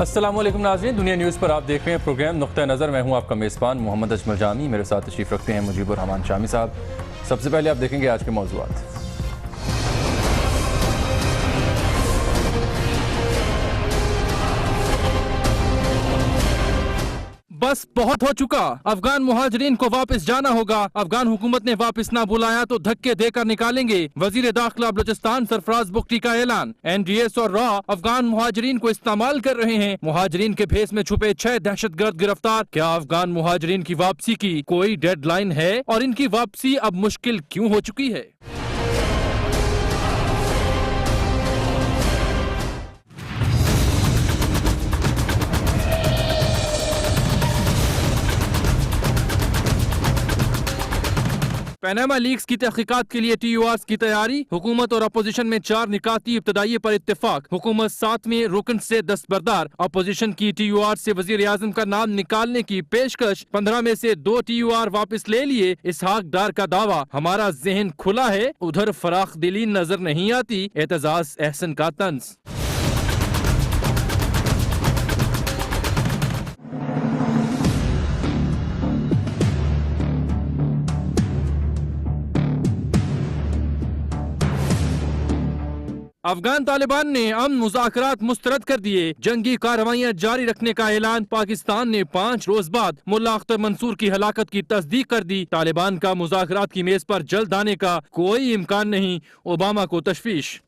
السلام علیکم ناظرین، دنیا نیوز پر آپ دیکھ رہے ہیں پروگرام نقطہ نظر۔ میں ہوں آپ کا میزبان محمد اجمل جامی، میرے ساتھ تشریف رکھتے ہیں مجیب الرحمان شامی صاحب۔ سب سے پہلے آپ دیکھیں گے آج کے موضوعات۔ بس بہت ہو چکا، افغان مہاجرین کو واپس جانا ہوگا۔ افغان حکومت نے واپس نہ بلایا تو دھکے دے کر نکالیں گے، وزیر داخلہ بلوچستان سرفراز بگٹی کا اعلان۔ این ڈی ایس اور را افغان مہاجرین کو استعمال کر رہے ہیں، مہاجرین کے بھیس میں چھپے 6 دہشت گرد گرفتار۔ کیا افغان مہاجرین کی واپسی کی کوئی ڈیڈ لائن ہے اور ان کی واپسی اب مشکل کیوں ہو چکی ہے؟ پیناما لیکس کی تحقیقات کے لیے ٹی یو آرز کی تیاری، حکومت اور اپوزیشن میں 4 نکاتی ابتدائی پر اتفاق۔ حکومت 7 میں رکن سے دستبردار، اپوزیشن کی ٹی یو آر سے وزیر اعظم کا نام نکالنے کی پیشکش۔ 15 میں سے 2 ٹی یو آر واپس لے لیے، اسحاق ڈار کا دعویٰ ہمارا ذہن کھلا ہے، ادھر فراخ دلی نظر نہیں آتی، اعتزاز احسن کا طنز۔ افغان طالبان نے امن مذاکرات مسترد کر دیے، جنگی کارروائیاں جاری رکھنے کا اعلان۔ پاکستان نے 5 روز بعد ملا اختر منصور کی ہلاکت کی تصدیق کر دی۔ طالبان کا مذاکرات کی میز پر جلد آنے کا کوئی امکان نہیں، اوباما کو تشویش۔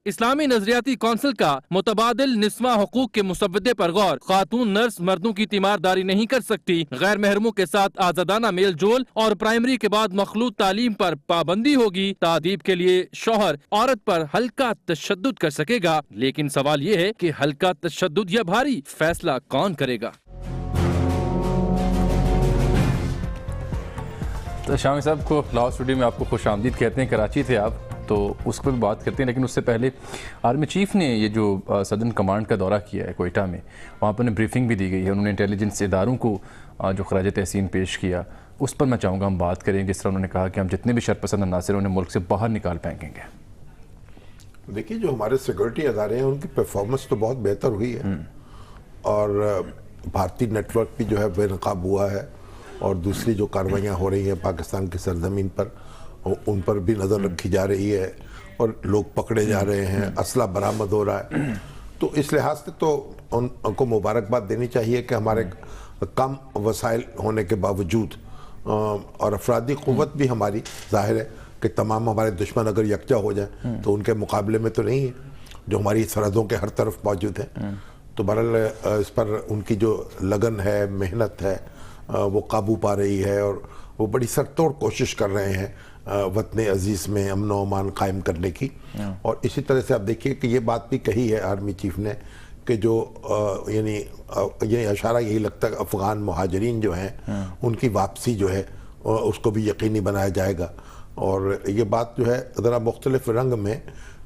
اسلامی نظریاتی کونسل کا متبادل نسواں حقوق کے مسودے پر غور۔ خاتون نرس مردوں کی تیمارداری نہیں کر سکتی، غیر محرموں کے ساتھ آزادانہ میل جول اور پرائمری کے بعد مخلوط تعلیم پر پابندی ہوگی۔ تادیب کے لیے شوہر عورت پر ہلکا تشدد کر سکے گا، لیکن سوال یہ ہے کہ ہلکا تشدد یا بھاری فیصلہ کون کرے گا؟ تو شامی صاحب کو لاہور اسٹوڈیو میں آپ کو خوش آمدید کہتے ہیں۔ کراچی تھے آپ تو اس پر بھی بات کرتے ہیں، لیکن اس سے پہلے آرمی چیف نے یہ جو سدرن کمانڈ کا دورہ کیا ہے کوئٹہ میں، وہاں پر بریفنگ بھی دی گئی ہے، انہوں نے انٹیلیجنس اداروں کو جو خراج تحسین پیش کیا، اس پر میں چاہوں گا ہم بات کریں۔ جس طرح انہوں نے کہا کہ ہم جتنے بھی شرپسند عناصر انہیں ملک سے باہر نکال پھینکیں گے۔ دیکھیے، جو ہمارے سیکورٹی ادارے ہیں ان کی پرفارمنس تو بہت بہتر ہوئی ہے، اور بھارتی نیٹ ورک بھی جو ہے بے نقاب ہوا ہے، اور دوسری جو کارروائیاں ہو رہی ہیں پاکستان کی سرزمین پر ان پر بھی نظر رکھی جا رہی ہے، اور لوگ پکڑے جا رہے ہیں، اسلحہ برآمد ہو رہا ہے۔ تو اس لحاظ سے تو ان کو مبارکباد دینی چاہیے کہ ہمارے کم وسائل ہونے کے باوجود اور افرادی قوت بھی ہماری ظاہر ہے کہ تمام ہمارے دشمن اگر یکجا ہو جائیں تو ان کے مقابلے میں تو نہیں ہے، جو ہماری سرحدوں کے ہر طرف موجود ہیں۔ تو بہرحال اس پر ان کی جو لگن ہے، محنت ہے، وہ قابو پا رہی ہے، اور وہ بڑی سرتوڑ کوشش کر رہے ہیں وطن عزیز میں امن و امان قائم کرنے کی۔ اور اسی طرح سے آپ دیکھیے کہ یہ بات بھی کہی ہے آرمی چیف نے کہ جو یعنی اشارہ یہی لگتا ہے کہ افغان مہاجرین جو ہیں ان کی واپسی جو ہے اس کو بھی یقینی بنایا جائے گا۔ اور یہ بات جو ہے ذرا مختلف رنگ میں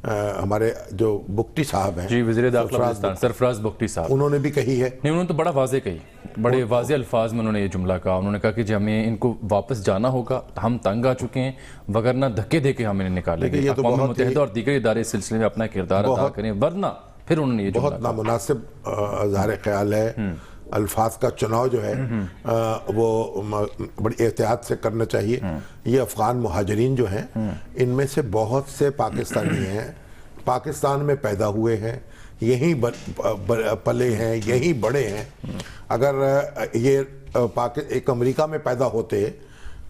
ہمارے جو بگٹی صاحب ہیں، جی وزیر داخلہ سرفراز بگٹی صاحب، انہوں نے بھی کہی ہے۔ نہیں، انہوں نے تو بڑا واضح کہی، بڑے واضح الفاظ میں انہوں نے یہ جملہ کہا۔ انہوں نے کہا کہ جب ہمیں ان کو واپس جانا ہوگا، ہم تنگ آ چکے ہیں، وگرنہ دھکے دے کے ہم انہیں نکالیں گے۔ اقوام متحدہ اور دیگر ادارے اس سلسلے میں اپنا کردار ادا کریں، ورنہ پھر انہوں نے یہ بہت نامناسب ظاہر خیال ہے۔ الفاظ کا چناؤ جو ہے وہ بڑی احتیاط سے کرنا چاہیے۔ یہ افغان مہاجرین جو ہیں ان میں سے بہت سے پاکستانی ہیں، پاکستان میں پیدا ہوئے ہیں، یہیں پلے ہیں، یہیں بڑے ہیں۔ اگر یہ ایک امریکہ میں پیدا ہوتے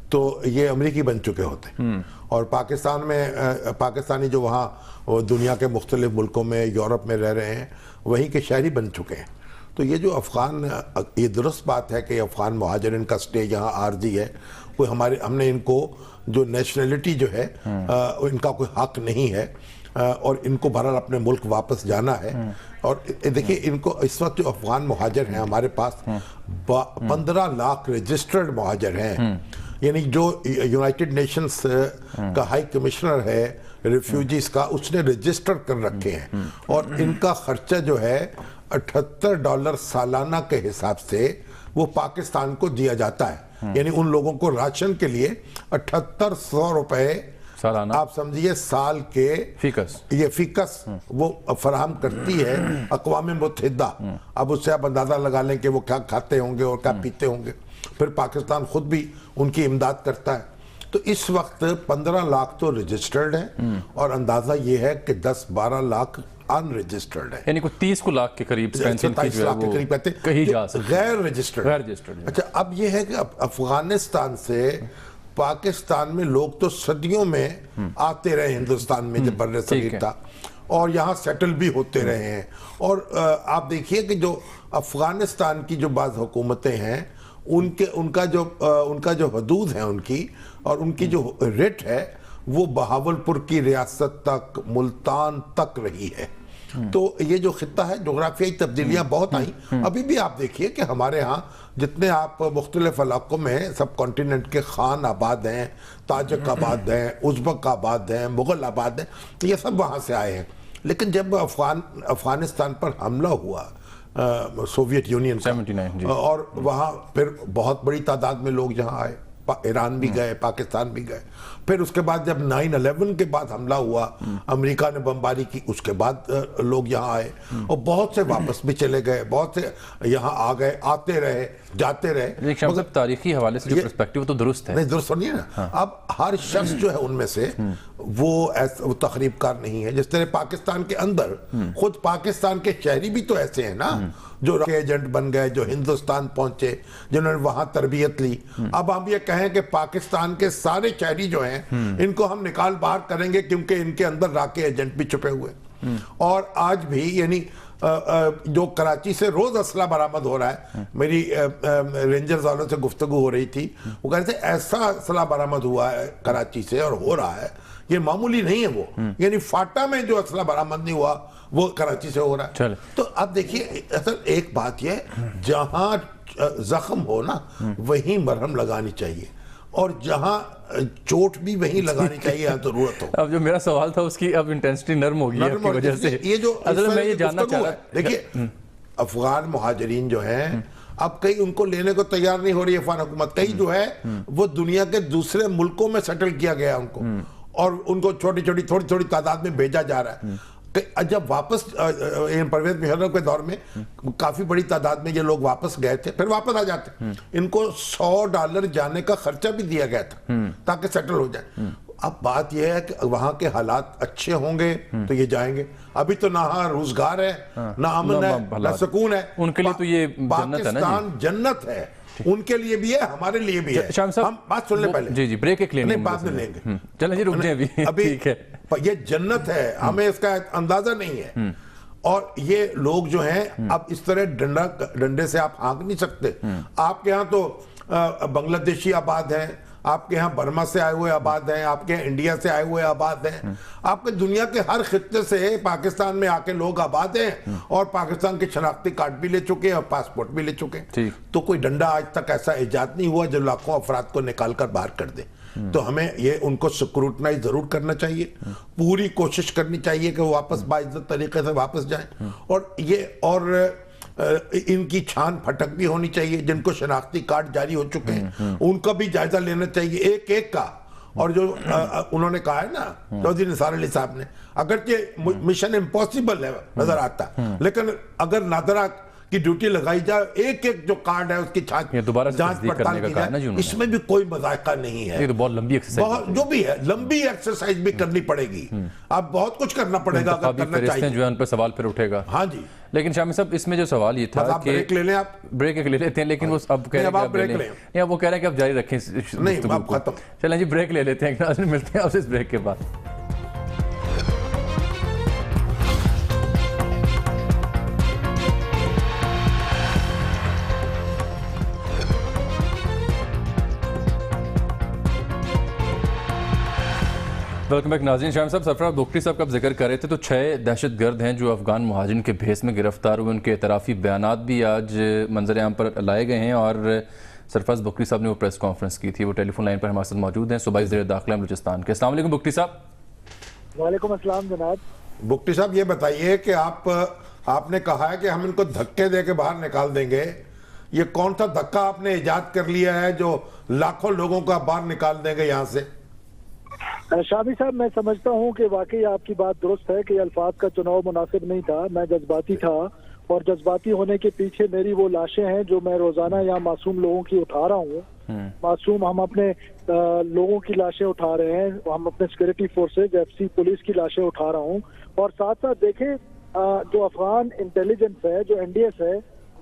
تو یہ امریکی بن چکے ہوتے، اور پاکستان میں پاکستانی جو وہاں دنیا کے مختلف ملکوں میں، یورپ میں رہ رہے ہیں، وہیں کے شہری بن چکے ہیں۔ تو یہ جو افغان، یہ درست بات ہے کہ افغان مہاجرین کا سٹے یہاں عارضی ہے، کوئی ہم نے ان کو جو نیشنلٹی جو ہے ان کا کوئی حق نہیں ہے، اور ان کو بہرحال اپنے ملک واپس جانا ہے۔ اور دیکھیے ان کو اس وقت جو افغان مہاجر ہیں ہمارے پاس 15 لاکھ رجسٹرڈ مہاجر ہیں، یعنی جو یونائٹڈ نیشنز کا ہائی کمشنر ہے ریفیوجیز کا، اس نے رجسٹر کر رکھے ہیں، اور ان کا خرچہ جو ہے $78 سالانہ کے حساب سے وہ پاکستان کو دیا جاتا ہے، یعنی ان لوگوں کو راشن کے لیے 7800 روپے سالانہ آپ سمجھیے سال کے یہ فیکس وہ فراہم کرتی ہے اقوام متحدہ۔ اب اس سے آپ اندازہ لگا لیں کہ وہ کیا کھاتے ہوں گے اور کیا پیتے ہوں گے۔ پھر پاکستان خود بھی ان کی امداد کرتا ہے۔ تو اس وقت 15 لاکھ تو رجسٹرڈ ہیں اور اندازہ یہ ہے کہ 10-12 لاکھ ان رجسٹرڈ ہے، یعنی کوئی 30 لاکھ کے قریب 27 لاکھ کے قریب کہتے ہیں کہیں جا سکتے غیر رجسٹرڈ۔ اچھا اب یہ ہے کہ افغانستان سے پاکستان میں لوگ تو صدیوں میں آتے رہے ہندوستان میں جب بر صغیر تھا اور یہاں سیٹل بھی ہوتے رہے ہیں، اور آپ دیکھیے کہ جو افغانستان کی جو بعض حکومتیں ہیں ان کا جو حدود ہے ان کی اور ان کی جو ریٹ ہے وہ بہاولپور کی ریاست تک ملتان تک رہی ہے۔ تو یہ جو خطہ ہے جغرافیائی تبدیلیاں بہت آئیں۔ ابھی بھی آپ دیکھیے کہ ہمارے ہاں جتنے آپ مختلف علاقوں میں سب کانٹیننٹ کے خان آباد ہیں، تاجک آباد ہیں، ازبک آباد ہیں، مغل آباد ہیں، یہ سب وہاں سے آئے ہیں۔ لیکن جب افغانستان پر حملہ ہوا سوویت یونین کا اور وہاں پھر بہت بڑی تعداد میں لوگ یہاں آئے، ایران بھی گئے، پاکستان بھی گئے، پھر اس کے بعد جب 9/11 کے بعد حملہ ہوا، امریکہ نے بمباری کی، اس کے بعد لوگ یہاں آئے اور بہت سے واپس بھی چلے گئے، بہت سے یہاں آ گئے، آتے رہے، جاتے رہے۔ مگر تاریخی حوالے سے جو پرسپیکٹیو تو درست ہے، نہیں درست نہیں ہے نا۔ اب ہر شخص جو ہے ان میں سے وہ تخریب کار نہیں ہے۔ جس طرح پاکستان کے اندر خود پاکستان کے شہری بھی تو ایسے ہیں نا جو ایجنٹ بن گئے، جو ہندوستان پہنچے، جنہوں نے وہاں تربیت لی۔ اب ہم یہ کہیں کہ پاکستان کے سارے شہری جو ہیں ان کو ہم نکال باہر کریں گے کیونکہ ان کے اندر راکے ایجنٹ بھی چھپے ہوئے، اور آج بھی یعنی جو کراچی سے روز اسلحہ برآمد ہو رہا ہے، میری رینجرز والوں سے گفتگو ہو رہی تھی، وہ کہہ رہے تھے ایسا اسلحہ برآمد ہوا ہے کراچی سے اور ہو رہا ہے، یہ معمولی نہیں ہے وہ، یعنی فاٹا میں جو اسلحہ برآمد نہیں ہوا وہ کراچی سے ہو رہا ہے۔ تو اب دیکھیے اصل ایک بات یہ جہاں زخم ہو نا وہیں مرہم لگانی چاہیے، اور جہاں چوٹ بھی وہیں لگانی چاہیے یہاں ضرورت ہو۔ اب جو میرا سوال تھا اس کی اب انٹینسٹی نرم ہوگی ہے کی وجہ سے، یہ جو اصل میں یہ جاننا چاہ رہا دیکھیے افغان مہاجرین جو ہیں اب کئی ان کو لینے کو تیار نہیں ہو رہی افغان حکومت، کئی جو ہے وہ دنیا کے دوسرے ملکوں میں سیٹل کیا گیا ان کو، اور ان کو چھوٹی تھوڑی تعداد میں بھیجا جا رہا ہے۔ جب واپس پرویز مشرف کے دور میں کافی بڑی تعداد میں یہ لوگ واپس گئے تھے، پھر واپس آ جاتے، ان کو $100 جانے کا خرچہ بھی دیا گیا تھا تاکہ سیٹل ہو جائے۔ اب بات یہ ہے کہ وہاں کے حالات اچھے ہوں گے تو یہ جائیں گے، ابھی تو نہ روزگار ہے، نہ امن ہے، نہ سکون ہے، ان کے لیے تو یہ جنت ہے نا، پاکستان جنت ہے، ان کے لیے بھی ہے، ہمارے لیے بھی ہے۔ ہم بات سن لیں پہلے، جی بریک ایک لینے بعد میں لیں گے، چلیں جی رک جائیں ابھی، ٹھیک ہے، یہ جنت ہے، ہمیں اس کا اندازہ نہیں ہے، اور یہ لوگ جو ہیں اب اس طرح ڈنڈے سے آپ ہانک نہیں سکتے۔ آپ کے ہاں تو بنگلہ دیشی آباد ہیں، آپ کے ہاں برما سے آئے ہوئے آباد ہیں، آپ کے ہاں انڈیا سے آئے ہوئے آباد ہیں، آپ کے دنیا کے ہر خطے سے پاکستان میں آ کے لوگ آباد ہیں، اور پاکستان کے شناختی کارڈ بھی لے چکے ہیں اور پاسپورٹ بھی لے چکے ہیں۔ تو کوئی ڈنڈا آج تک ایسا ایجاد نہیں ہوا جو لاکھوں افراد کو نکال کر باہر کر دے۔ تو ہمیں یہ ان کو سکروٹنائز ضرور کرنا چاہیے، پوری کوشش کرنی چاہیے کہ وہ واپس باعزت طریقے سے واپس جائیں، اور ان کی چھان پھٹک بھی ہونی چاہیے، جن کو شناختی کارڈ جاری ہو چکے ہیں ان کا بھی جائزہ لینا چاہیے ایک ایک کا۔ اور جو انہوں نے کہا ہے نا چودھری نثار علی صاحب نے، اگرچہ مشن امپاسبل ہے نظر آتا، لیکن اگر نادرہ کی ڈیوٹی لگائی جائے، ایک ایک جو کارڈ ہے اس کی جانچ پڑتال کی جائے، اس میں بھی کوئی مذائقہ نہیں ہے۔ یہ تو بہت لمبی ایکسرسائز، جو بھی ہے لمبی ایکسرسائز بھی کرنی پڑے گی، اب بہت کچھ کرنا پڑے گا اگر کرنا چاہیے، جو ہے ان پہ سوال پھر اٹھے گا۔ ہاں جی، لیکن شامی صاحب اس میں جو سوال یہ تھا کہ بریک لے لیں، آپ بریک ایک لے لیتے ہیں، لیکن وہ اب کہہ رہے ہیں وہ کہہ رہے ہیں کہ اب جاری رکھیں گفتگو کو۔ چلیں جی بریک لے لیتے ہیں، ناظرین ملتے ہیں آپ سے اس بریک کے بعد۔ ویلکم بیک ناظرین، شاہم صاحب سرفراز بگٹی صاحب کا آپ ذکر کر رہے تھے، تو 6 دہشت گرد ہیں جو افغان مہاجرین کے بھیس میں گرفتار ہوئے، ان کے اعترافی بیانات بھی آج منظر عام پر لائے گئے ہیں، اور سرفراز بگٹی صاحب نے وہ پریس کانفرنس کی تھی، وہ ٹیلی فون لائن پر ہمارے ساتھ موجود ہیں، صوبائی وزیر داخلہ بلوچستان کے۔ السلام علیکم بگٹی صاحب۔ وعلیکم السلام جناب۔ بگٹی صاحب یہ بتائیے کہ آپ نے کہا ہے کہ ہم ان کو دھکے دے کے باہر نکال دیں گے، یہ کون سا دھکا آپ نے ایجاد کر لیا ہے جو لاکھوں لوگوں کا باہر نکال دیں گے یہاں سے؟ شامی صاحب میں سمجھتا ہوں کہ واقعی آپ کی بات درست ہے کہ یہ الفاظ کا چناؤ مناسب نہیں تھا. میں جذباتی تھا اور جذباتی ہونے کے پیچھے میری وہ لاشیں ہیں جو میں روزانہ یہاں معصوم لوگوں کی اٹھا رہا ہوں. معصوم ہم اپنے لوگوں کی لاشیں اٹھا رہے ہیں, ہم اپنے security forces F C police کی لاشیں اٹھا رہا ہوں. اور ساتھ ساتھ دیکھیں جو افغان انٹیلیجنس ہے, جو NDS ہے,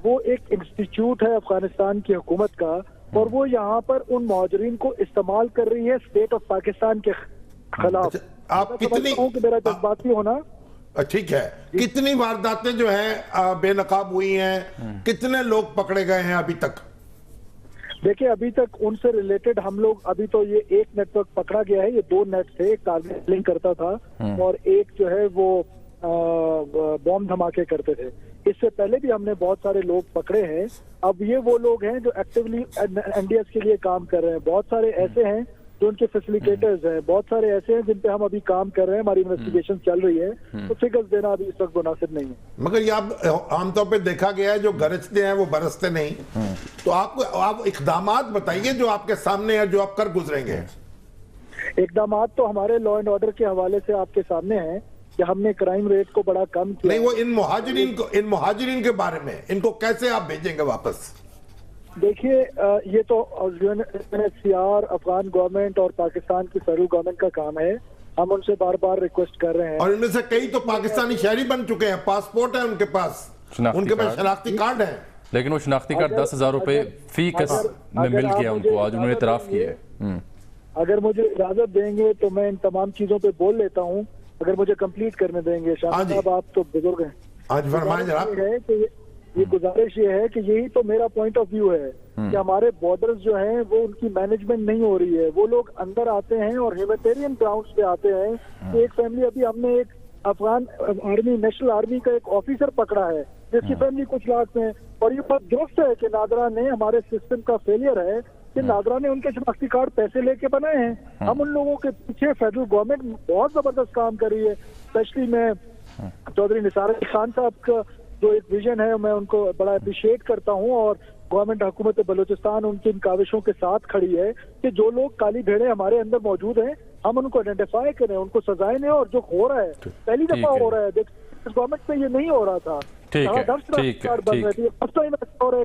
وہ ایک انسٹیٹیوٹ ہے افغانستان کی حکومت کا, اور وہ یہاں پر ان مہاجرین کو استعمال کر رہی ہے اسٹیٹ آف پاکستان کے خلاف. آپ کتنی میرا جذباتی ہونا ٹھیک ہے, کتنی وارداتیں جو ہیں بے نقاب ہوئی ہیں, کتنے لوگ پکڑے گئے ہیں ابھی تک؟ دیکھیں ابھی تک ان سے ریلیٹڈ ہم لوگ, ابھی تو یہ ایک نیٹ ورک پکڑا گیا ہے, یہ 2 نیٹ تھے, ایک ٹارگیٹ لنک کرتا تھا اور ایک جو ہے وہ بم دھماکے کرتے تھے. اس سے پہلے بھی ہم نے بہت سارے لوگ پکڑے ہیں. اب یہ وہ لوگ ہیں جو ایکٹیولی NDS کے لیے کام کر رہے ہیں. بہت سارے ایسے ہیں جو ان کے فیسیلیٹیٹرز ہیں, بہت سارے ایسے ہیں جن پہ ہم ابھی کام کر رہے ہیں, ہماری انویسٹیگیشن چل رہی ہے, تو فگرز دینا ابھی اس وقت مناسب نہیں ہے. مگر یہ آپ عام طور پہ دیکھا گیا ہے جو گرجتے ہیں وہ برستے نہیں, تو آپ اقدامات بتائیے جو آپ کے سامنے ہیں, جو آپ کر گزریں گے. اقدامات تو ہمارے لا اینڈ آرڈر کے حوالے سے آپ کے سامنے ہیں کہ ہم نے کرائم ریٹ کو بڑا کم کیا. نہیں, وہ ان مہاجرین کے بارے میں, ان کو کیسے آپ بھیجیں گے واپس؟ دیکھیے یہ تو UNHCR, افغان گورنمنٹ اور پاکستان کی فیڈرل گورنمنٹ کا کام ہے. ہم ان سے بار بار ریکویسٹ کر رہے ہیں, اور ان میں سے کئی تو پاکستانی شہری بن چکے ہیں, پاسپورٹ ہے ان کے پاس, ان کے پاس شناختی کارڈ ہے, لیکن وہ شناختی کارڈ 10,000 روپے فی کس میں مل گیا ان کو, آج انہوں نے اعتراف کیا ہے. اگر مجھے اجازت دیں گے تو میں ان تمام چیزوں پہ بول لیتا ہوں, اگر مجھے کمپلیٹ کرنے دیں گے. شاہ صاحب آپ تو بزرگ ہیں, آج فرمائیں جناب. یہ گزارش یہ ہے کہ یہی تو میرا پوائنٹ آف ویو ہے کہ ہمارے بارڈرز جو ہیں وہ ان کی مینجمنٹ نہیں ہو رہی ہے. وہ لوگ اندر آتے ہیں اور ہیومینٹیرین گراؤنڈز پہ آتے ہیں. ایک فیملی, ابھی ہم نے ایک افغان آرمی, نیشنل آرمی کا ایک آفیسر پکڑا ہے جس کی فیملی کچھ لاکھ میں, اور یہ بات درست ہے کہ نادرا نے, ہمارے سسٹم کا فیلئر ہے کہ نادرا نے ان کے شناختی کارڈ پیسے لے کے بنائے ہیں. ہم ان لوگوں کے پیچھے فیڈرل گورنمنٹ بہت زبردست کام کر رہی ہے. اسپیشلی میں چودھری نثار علی خان صاحب کا جو ایک ویژن ہے, میں ان کو بڑا اپریشیٹ کرتا ہوں, اور گورنمنٹ حکومت بلوچستان ان کی ان کاوشوں کے ساتھ کھڑی ہے کہ جو لوگ کالی بھیڑیں ہمارے اندر موجود ہیں ہم ان کو آئیڈینٹیفائی کریں, ان کو سزائیں دیں. اور جو ہو رہا ہے پہلی دفعہ ہو رہا ہے, اس گورنمنٹ میں یہ نہیں ہو رہا تھا.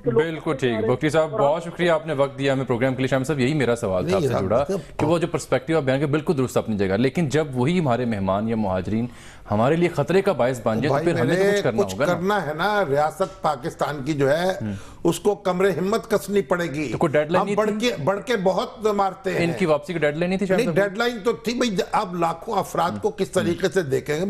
بالکل ٹھیک. بکری صاحب بہت شکریہ, آپ نے وقت دیا ہمیں پروگرام کے لیے. شامی صاحب یہی میرا سوال تھا آپ سے جڑا کہ وہ جو پرسپیکٹیو آپ بیان کے بالکل درست اپنی جگہ, لیکن جب وہی ہمارے مہمان یا مہاجرین ہمارے لیے خطرے کا باعث بن جائے تو پھر ہمیں تو کچھ کرنا ہوگا. کرنا ہے نا, ریاست پاکستان کی جو ہے اس کو کمرے ہمت کسنی پڑے گی. تو کوئی ڈیڈ لائن بڑھ کے بہت مارتے ہیں. ان کی واپسی کی ڈیڈ لائن نہیں تھی؟ نہیں, ڈیڈ لائن تو تھی بھائی. آپ لاکھوں افراد کو کس طریقے سے دیکھیں گے,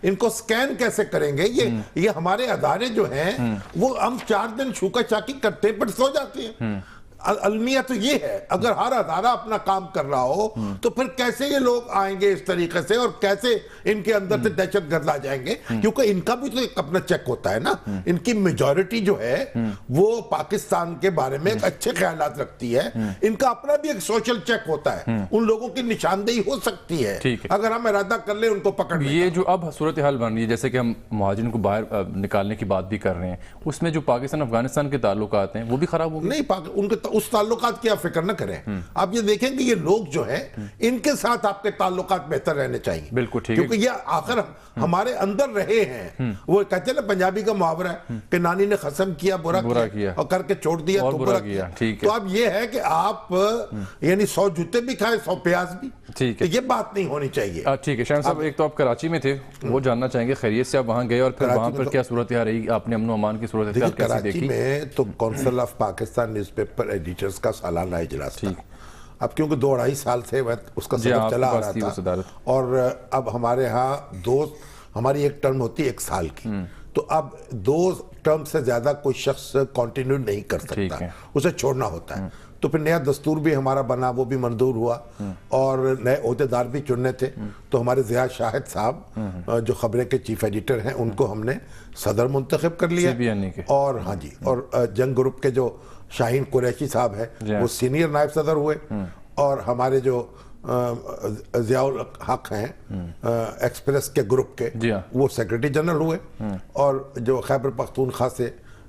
ان کو سکین کیسے کریں گے؟ یہ ہمارے ادارے جو ہیں وہ ہم 4 دن شوکا چاکی کرتے ہیں پر سو جاتے ہیں. المیہ تو یہ ہے, اگر ہر ادارہ اپنا کام کر رہا ہو تو پھر کیسے یہ لوگ آئیں گے اس طریقے سے, اور کیسے ان کے اندر سے دہشت گرد آ جائیں گے؟ کیونکہ ان کا بھی تو ایک اپنا چیک ہوتا ہے نا. ان کی میجورٹی جو ہے وہ پاکستان کے بارے میں اچھے خیالات رکھتی ہے, ان کا اپنا بھی ایک سوشل چیک ہوتا ہے. ان لوگوں کی نشاندہی ہو سکتی ہے اگر ہم ارادہ کر لیں ان کو پکڑنے. یہ جو اب صورتحال بن رہی ہے, جیسے کہ ہم مہاجرین کو باہر نکالنے کی بات بھی کر رہے ہیں, اس میں جو پاکستان افغانستان کے تعلقات ہیں وہ بھی خراب ہو گئے. نہیں, ان کے اس تعلقات کی آپ فکر نہ کریں. آپ یہ دیکھیں کہ یہ لوگ جو ہیں ان کے ساتھ آپ کے تعلقات بہتر رہنے چاہیے. بالکل ٹھیک, کیونکہ یہ آخر ہمارے اندر رہے ہیں. وہ کہتے ہیں نا پنجابی کا محاورہ ہے کہ نانی نے قسم کیا برا کیا اور کر کے چھوڑ دیا تو برا کیا. تو اب یہ ہے کہ آپ یعنی 100 جوتے بھی کھائیں 100 پیاز بھی. ٹھیک ہے, یہ بات نہیں ہونی چاہیے. ٹھیک ہے. شاہین صاحب, ایک تو آپ کراچی میں تھے, وہ جاننا چاہیں گے خیریت سے آپ وہاں گئے اور پھر وہاں پر کیا صورتحال رہی, آپ نے امن و امان کی صورتحال کیسے دیکھی؟ کراچی میں تو council of Pakistan news paper editors کا سالانہ اجلاس تھا. اب کیونکہ 2-2.5 سال سے اس کا صدر چلا آ رہا تھا, اور اب ہمارے ہاں ہماری ایک ٹرم ہوتی ہے 1 سال کی, تو اب 2 ٹرم سے زیادہ کوئی شخص کنٹینیو نہیں کر سکتا, اسے چھوڑنا ہوتا ہے. تو پھر نیا دستور بھی ہمارا بنا, وہ بھی منظور ہوا, اور نئے عہدیدار بھی چننے تھے. تو ہمارے ضیاء شاہد صاحب جو خبریں کے چیف ایڈیٹر ہیں, ان کو ہم نے صدر منتخب کر لیا. اور ہاں جی, اور جنگ گروپ کے جو شاہین قریشی صاحب ہیں وہ سینئر نائب صدر ہوئے, اور ہمارے جو ضیاء الحق ہیں ایکسپریس کے گروپ کے, وہ سیکرٹری جنرل ہوئے, اور جو خیبر پختونخوا سے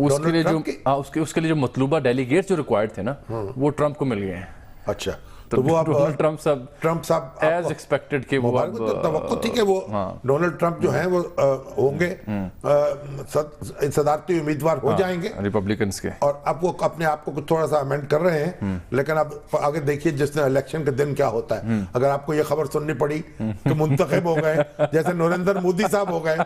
اس کے لیے جو مطلوبہ ڈیلیگیٹس جو ریکوائرڈ تھے نا وہ ٹرمپ کو مل گئے ہیں. اچھا تو وہ اب ٹرمپ صاحب ایز ایکسپیکٹڈ کہ وہ توقع تھی کہ وہ ڈونلڈ ٹرمپ جو ہیں وہ ہوں گے صدارتی امیدوار ہو جائیں گے ریپبلکنز کے, اور اب وہ اپنے آپ کو تھوڑا سا امینڈ کر رہے ہیں. لیکن اب آگے دیکھیے جس نے الیکشن کے دن کیا ہوتا ہے. اگر آپ کو یہ خبر سننی پڑی کہ منتخب ہو گئے جیسے نریندر مودی صاحب ہو گئے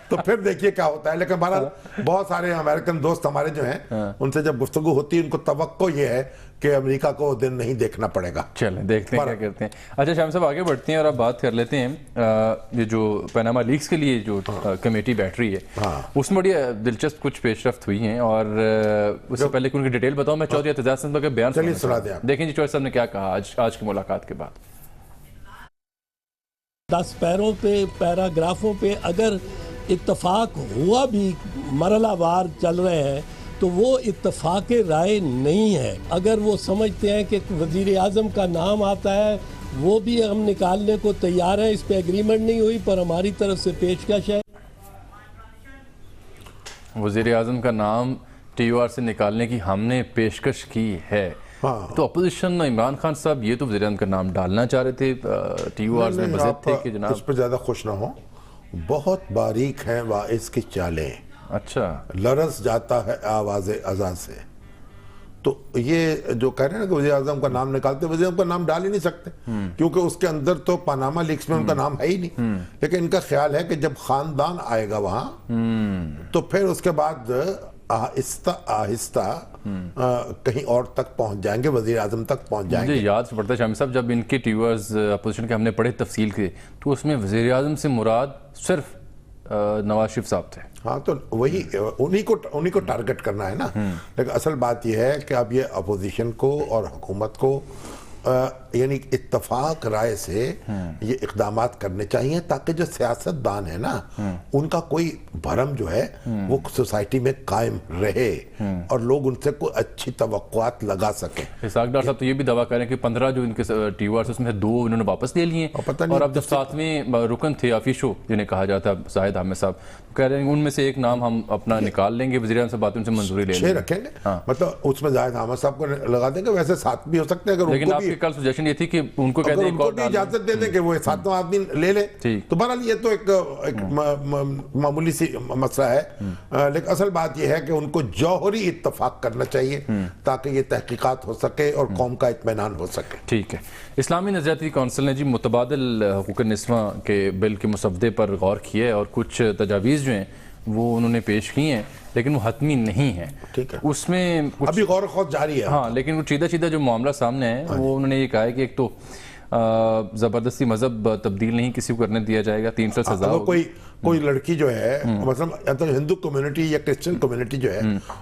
تو پھر دیکھیے کیا ہوتا ہے. لیکن بہرحال بہت سارے امریکن دوست ہمارے جو ہیں ان سے جب گفتگو ہوتی ہے ان کو توقع یہ ہے کہ امریکہ کو دن نہیں دیکھنا پڑے گا. چلیں دیکھتے ہیں کیا کرتے ہیں. اچھا شامی صاحب آگے بڑھتے ہیں اور اب بات کر لیتے ہیں یہ جو پیناما لیکس کے لیے جو کمیٹی بیٹھ رہی ہے اس میں بڑی دلچسپ کچھ پیش رفت ہوئی ہیں, اور اس سے پہلے کہ ان کی ڈیٹیل بتاؤں میں چودھری اعتزاز صاحب کا بیان سنا دیں. دیکھیں جی چودھری صاحب نے کیا کہا آج کی ملاقات کے بعد. 10 پیروں پہ پیراگرافوں پہ اگر اتفاق ہوا بھی مرحلہ وار چل رہے ہیں تو وہ اتفاق رائے نہیں ہے. اگر وہ سمجھتے ہیں کہ وزیر اعظم کا نام آتا ہے وہ بھی ہم نکالنے کو تیار ہیں, اس پہ ایگریمنٹ نہیں ہوئی پر ہماری طرف سے پیشکش ہے. وزیر اعظم کا نام ٹی یو آر سے نکالنے کی ہم نے پیشکش کی ہے. تو اپوزیشن عمران خان صاحب یہ تو وزیر اعظم کا نام ڈالنا چاہ رہے تھے, ٹی یو آر میں مزید تھے کہ جناب اس پہ زیادہ خوش نہ ہو. بہت باریک ہیں واعظ کی چالیں. اچھا لرز جاتا ہے آواز اذان سے. تو یہ جو کہہ رہے ہیں کہ وزیر اعظم کا نام نکالتے, وزیر اعظم کا نام ڈال ہی نہیں سکتے کیونکہ اس کے اندر تو پاناما لیکس میں ان کا نام ہے ہی نہیں. لیکن ان کا خیال ہے کہ جب خاندان آئے گا وہاں تو پھر اس کے بعد آہستہ آہستہ کہیں اور تک پہنچ جائیں گے, وزیر اعظم تک پہنچ جائیں گے. مجھے یاد سے پڑتا ہے شامی صاحب جب ان کے ٹیورز اپوزیشن کے ہم نے پڑھے تفصیل کے تو اس میں وزیر اعظم سے مراد صرف نواز شریف صاحب تھے. ہاں تو وہی انہی کو ٹارگٹ کرنا ہے نا. لیکن اصل بات یہ ہے کہ اب یہ اپوزیشن کو اور حکومت کو یعنی اتفاق رائے سے یہ اقدامات کرنے چاہیے تاکہ جو سیاست دان ہے نا ان کا کوئی بھرم جو ہے وہ سوسائٹی میں قائم رہے اور لوگ ان سے کوئی اچھی توقعات لگا سکیں. اسحاق ڈار صاحب تو یہ بھی دعویٰ کریں کہ 15 جو ان کے ٹی یو آر اس میں 2 انہوں نے واپس لے لیے اور اب جو 7ویں رکن تھے آفیشو جنہیں کہا جاتا ہے زاہد احمد صاحب کہہ رہے ہیں ان میں سے ایک نام ہم اپنا نکال لیں گے, وزیر اعظم سے بات ان سے منظوری لے لیں گے. رکھیں گے مطلب اس میں زاہد احمد صاحب کو لگا دیں گے, ویسے 7 بھی ہو سکتے ہیں. اگر لیکن آپ کی کل سجیشن یہ تھی کہ ان کو کہتے ہیں ان کو بھی اجازت دے دیں کہ وہ 7واں آدمی لے لیں تو بہرحال یہ تو ایک معمولی سی مسئلہ ہے. لیکن اصل بات یہ ہے کہ ان کو جوہری اتفاق کرنا چاہیے تاکہ یہ تحقیقات ہو سکے اور قوم کا اطمینان ہو سکے. ٹھیک ہے. اسلامی نظریاتی کونسل نے جی متبادل حقوق نسواں کے بل کے مسودے پر غور کیا ہے اور کچھ تجاویز جو ہیں وہ انہوں نے پیش کی ہیں لیکن وہ حتمی نہیں ہیں. ٹھیک ہے, اس میں ابھی غور و خوض جاری ہے. ہاں لیکن وہ چیدہ جو معاملہ سامنے ہے وہ انہوں نے یہ کہا ہے کہ ایک تو زبردستی مذہب تبدیل نہیں کسی کو کرنے دیا جائے گا, 3 سال سزا ہوگی. کوئی لڑکی جو ہے مثلا ہندو کمیونٹی یا کرسچن کمیونٹی جو ہے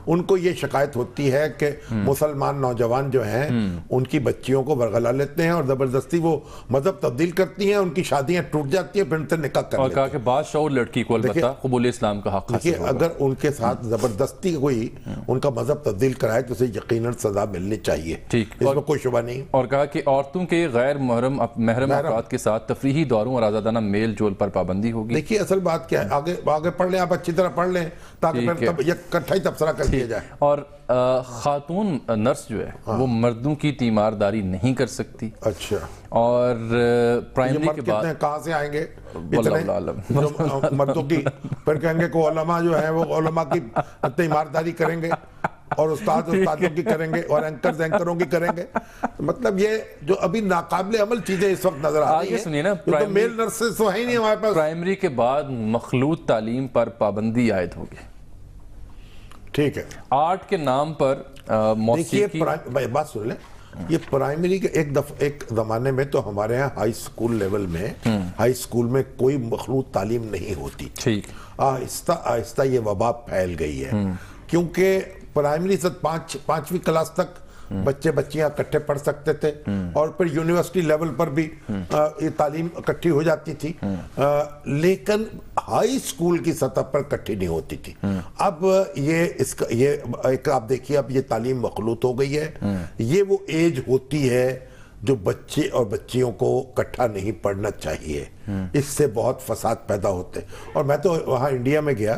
ان کو یہ شکایت ہوتی ہے کہ مسلمان نوجوان جو ہیں ان کی بچیوں کو برگلا لیتے ہیں اور زبردستی وہ مذہب تبدیل کرتی ہیں, ان کی شادیاں ٹوٹ جاتی ہیں, پھر ان سے نکاح کر لیتے ہیں. اور کہا کہ بادشاہ اور لڑکی کو البتہ قبول اسلام کا حق حاصل ہوگا. اگر ان کے ساتھ زبردستی کوئی ان کا مذہب تبدیل کرائے تو اسے یقیناً سزا ملنی چاہیے, اس میں کوئی شبہ نہیں. اور کہا کہ عورتوں کے غیر محرم افراد کے ساتھ تفریحی دوروں اور آزادانہ میل جول پر پابندی ہوگی. دیکھیے اصل بات کیا ہے, آگے پڑھ لیں آپ, اچھی طرح پڑھ لیں تاکہ پھر یہ اکٹھائی تبصرہ کر دیا جائے. اور خاتون نرس جو ہے وہ مردوں کی تیمارداری نہیں کر سکتی. اچھا, اور پرائمری کے بعد کہاں سے آئیں گے اتنے مردوں کی, پھر کہیں گے کہ علماء جو ہیں وہ علماء کی تیمارداری کریں گے اور استادوں کی کریں گے اور اینکروں کی کریں گے. مطلب یہ جو ابھی ناقابل عمل چیزیں اس وقت نظر آ رہی ہیں. سنیے نا, تو میل نرسز تو ہے ہی نہیں ہمارے پاس. پرائمری کے بعد مخلوط تعلیم پر پابندی عائد ہوگی. ٹھیک ہے, آرٹ کے نام پر موسیقی. بات سن لیں, یہ پرائمری کے ایک زمانے میں تو ہمارے ہاں ہائی اسکول لیول میں ہائی اسکول میں کوئی مخلوط تعلیم نہیں ہوتی. ٹھیک, آہستہ آہستہ یہ وبا پھیل گئی ہے کیونکہ پرائمری سے 5ویں کلاس تک بچے بچیاں اکٹھے پڑھ سکتے تھے اور پھر یونیورسٹی لیول پر بھی یہ تعلیم اکٹھی ہو جاتی تھی, لیکن ہائی اسکول کی سطح پر اکٹھی نہیں ہوتی تھی. اب یہ آپ دیکھیے اب یہ تعلیم مخلوط ہو گئی ہے. یہ وہ ایج ہوتی ہے جو بچے اور بچیوں کو اکٹھا نہیں پڑھنا چاہیے, اس سے بہت فساد پیدا ہوتے. اور میں تو وہاں انڈیا میں گیا